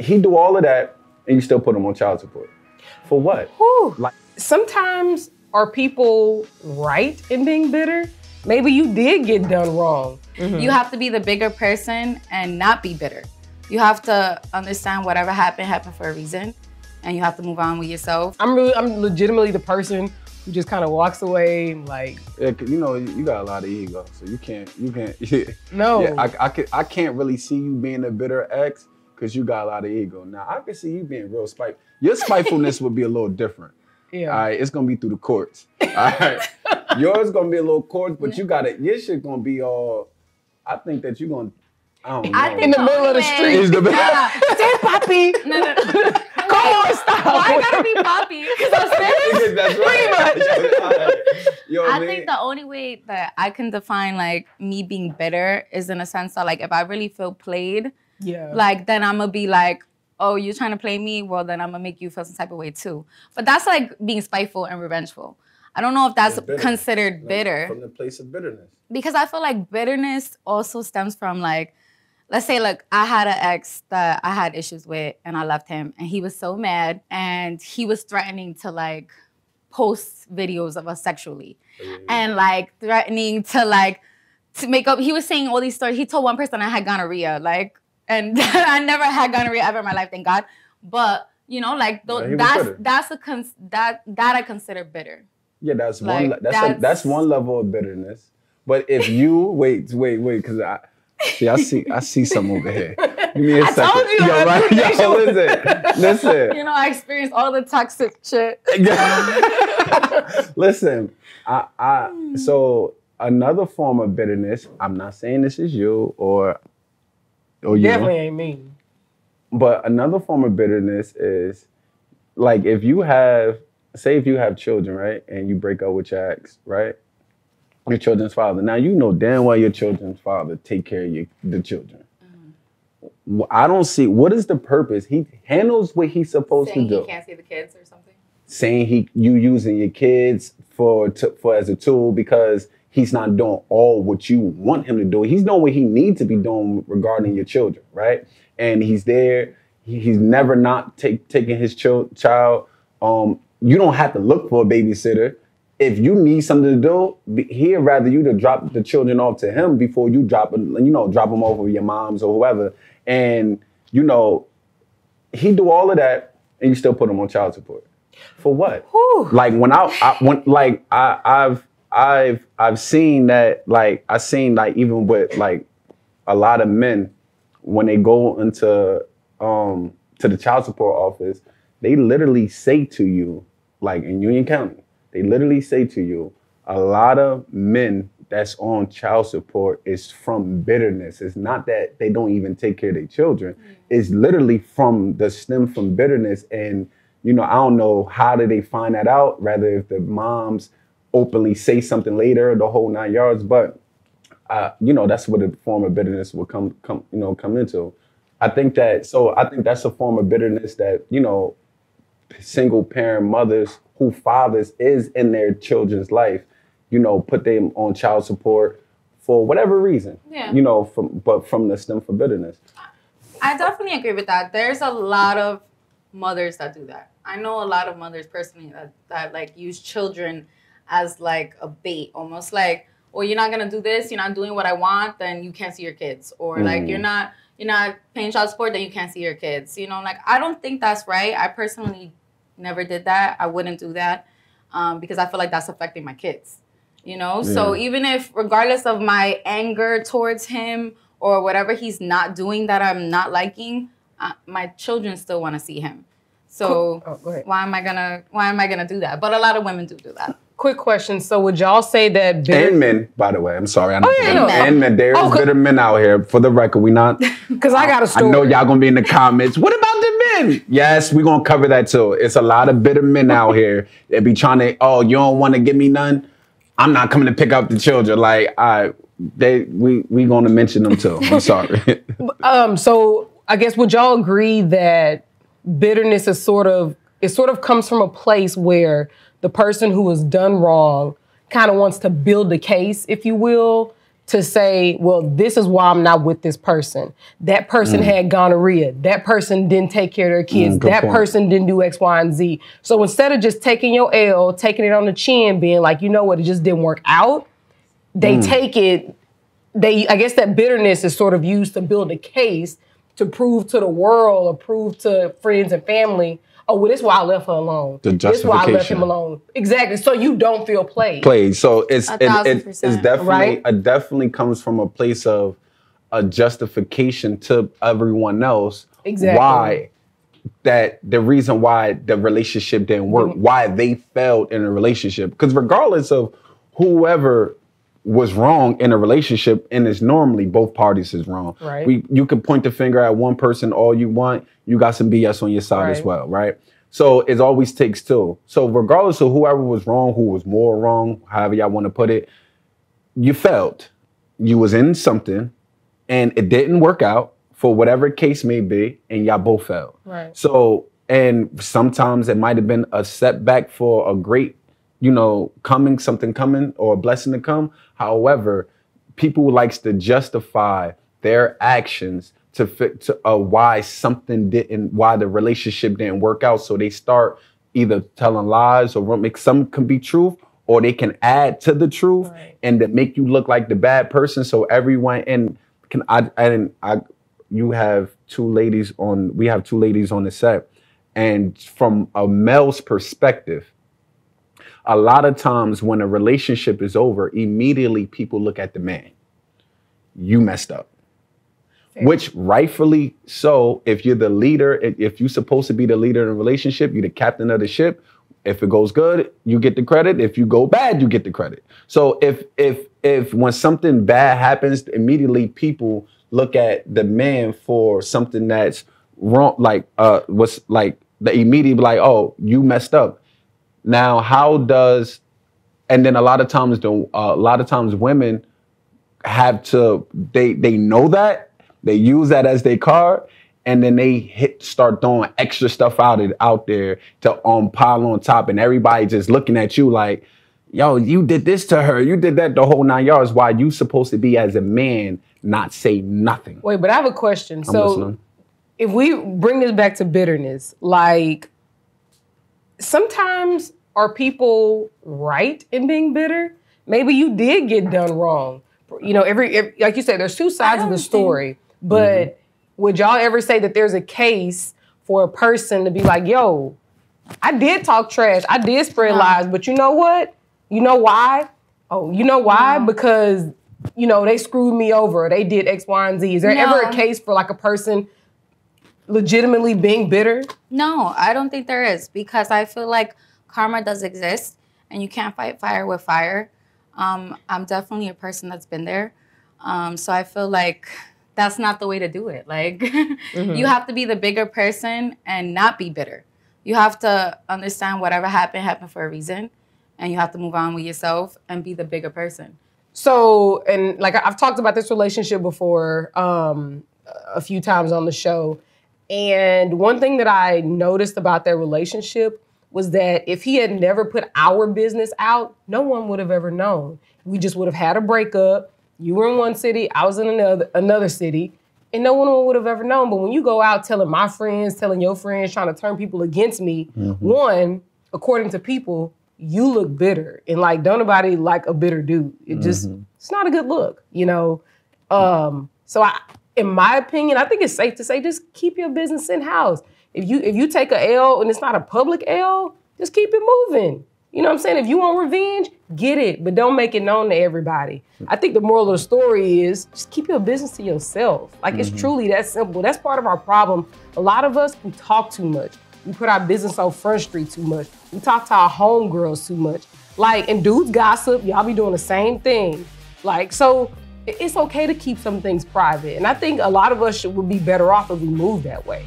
he do all of that, and you still put him on child support. For what? Whew. Like, sometimes are people right in being bitter? Maybe you did get done wrong. You have to be the bigger person and not be bitter. You have to understand whatever happened for a reason, and you have to move on with yourself. I'm legitimately the person who just kind of walks away and like. you know, you got a lot of ego, so you can't. No. Yeah, I can't really see you being a bitter ex because you got a lot of ego. Now I can see you being real spiteful. Your spitefulness would be a little different. Yeah. All right, it's gonna be through the courts. All right, yours gonna be a little court, but you got it. Your shit gonna be all. I think that you're gonna. I don't know. I think in the middle of the street. Say, Poppy. No. Come on, stop. Why gotta be Poppy? Because I'm serious. That's right. You know what I I mean? think the only way that I can define like me being bitter is in a sense that like if I really feel played, like then I'm gonna be like, oh, you're trying to play me? Well, then I'm gonna make you feel some type of way too. But that's like being spiteful and revengeful. I don't know if that's considered bitter. From the place of bitterness. Because I feel like bitterness also stems from like, let's say like I had an ex that I had issues with and I left him and he was so mad and he was threatening to like post videos of us sexually and like threatening to like to make up. He was saying all these stories. He told one person I had gonorrhea, like, and I never had gonorrhea ever in my life, thank God. But you know, like that's that I consider bitter. Yeah, that's like, one. That's one level of bitterness. But if you wait, because I see something over here. Give me a second. I told you. Listen. You know, I experienced all the toxic shit. Listen, so another form of bitterness. I'm not saying this is you or you. Definitely ain't me. But another form of bitterness is like if you have children, right, and you break up with your ex, right, your children's father. Now you know damn well your children's father take care of the children. I don't see what is the purpose. He handles what he's supposed to do. Saying he can't see the kids or something. Saying you using your kids for as a tool because he's not doing all what you want him to do. He's doing what he needs to be doing regarding your children, right? And he's there. He's never not taking his child. You don't have to look for a babysitter. If you need something to do, he'd rather you to drop the children off to him before you drop them off with your moms or whoever. And he do all of that, and you still put him on child support. For what? Whew. Like I've seen that. Like I've seen like even with like a lot of men when they go into to the child support office, they literally say to you, like in Union County, they literally say to you, a lot of men that's on child support is from bitterness. It's not that they don't even take care of their children. It's literally stem from bitterness. And, I don't know how did they find that out, rather if the moms openly say something later, the whole 9 yards. But, that's what a form of bitterness will come into. I think that's a form of bitterness that, single parent mothers who fathers is in their children's life, put them on child support for whatever reason, from the stem for bitterness. I definitely agree with that. There's a lot of mothers that do that. I know a lot of mothers personally that like use children as like a bait, almost like, well, you're not gonna do this, you're not doing what I want, then you can't see your kids. Or like you're not paying child support, then you can't see your kids. Like I don't think that's right. I personally never did that. I wouldn't do that because I feel like that's affecting my kids. So even if, regardless of my anger towards him or whatever he's not doing that I'm not liking, my children still want to see him. So why am I gonna do that? But a lot of women do that. Quick question. So would y'all say that and men, by the way, I'm sorry. And men. There's bitter men out here. For the record, we not. Because I got a story. I know y'all gonna be in the comments. What about the men? Yes, we're gonna cover that too. It's a lot of bitter men out here that be trying to, you don't want to give me none? I'm not coming to pick up the children. Like, we gonna mention them too. I'm sorry. So I guess would y'all agree that bitterness is sort of comes from a place where the person who was done wrong kind of wants to build a case, if you will, to say, well, this is why I'm not with this person. That person had gonorrhea. That person didn't take care of their kids. That person didn't do X, Y, and Z. So instead of just taking your L, taking it on the chin, being like, you know what, it just didn't work out, they take it, I guess that bitterness is sort of used to build a case to prove to the world or prove to friends and family, oh, well, this is why I left her alone. The This is why I left justification. him alone. Exactly. So you don't feel played. So it's 1,000%. definitely Right? it definitely comes from a place of a justification to everyone else. Exactly. Why the reason why the relationship didn't work, why they failed in a relationship. Because regardless of whoever was wrong in a relationship, and it's normally both parties is wrong. Right. You can point the finger at one person all you want. You got some BS on your side as Right. well, right? So it always takes two. So regardless of whoever was wrong, who was more wrong, however y'all want to put it, you failed. You was in something, and it didn't work out for whatever case may be, and y'all both failed. Right. So, and sometimes it might have been a setback for a great, something coming or a blessing to come. However, people likes to justify their actions to why why the relationship didn't work out. So they start either telling lies or make some can be truth, or they can add to the truth and to make you look like the bad person. So everyone you have two ladies on. We have two ladies on the set, and from a male's perspective, a lot of times when a relationship is over, immediately people look at the man. You messed up. Fair. Which rightfully so, if you're the leader, if you're supposed to be the leader in a relationship, you're the captain of the ship. If it goes good, you get the credit. If you go bad, you get the credit. So if when something bad happens, immediately people look at the man for something that's wrong, the immediate like, oh, you messed up. Now, and then a lot of times women have to, they know that, they use that as their card, and then they start throwing extra stuff out there to pile on top, and everybody just looking at you like, yo, you did this to her, you did that, the whole 9 yards. Why you supposed to be as a man not say nothing? Wait, but I have a question. So if we bring this back to bitterness, like, sometimes are people right in being bitter? Maybe you did get done wrong. Like you said, there's two sides of the story. But would y'all ever say that there's a case for a person to be like, yo, I did talk trash, I did spread lies, but you know what? You know why? Oh, you know why? Because, they screwed me over. They did X, Y, and Z. Is there ever a case for like a person legitimately being bitter? No, I don't think there is, because I feel like karma does exist and you can't fight fire with fire. I'm definitely a person that's been there. So I feel like that's not the way to do it. Like, you have to be the bigger person and not be bitter. You have to understand whatever happened for a reason, and you have to move on with yourself and be the bigger person. So, and like I've talked about this relationship before a few times on the show. And one thing that I noticed about their relationship was that if he had never put our business out, no one would have ever known. We just would have had a breakup. You were in one city, I was in another city, and no one would have ever known. But when you go out telling my friends, telling your friends, trying to turn people against me, one, according to people, you look bitter. And like, don't nobody like a bitter dude. It just, it's not a good look, So in my opinion, I think it's safe to say, just keep your business in-house. If you take a L and it's not a public L, just keep it moving. You know what I'm saying? If you want revenge, get it, but don't make it known to everybody. I think the moral of the story is just keep your business to yourself. Like, it's truly that simple. That's part of our problem. A lot of us, we talk too much. We put our business on Front Street too much. We talk to our homegirls too much. Like, and dudes gossip, y'all be doing the same thing. Like, so it's okay to keep some things private. And I think a lot of us would be better off if we move that way.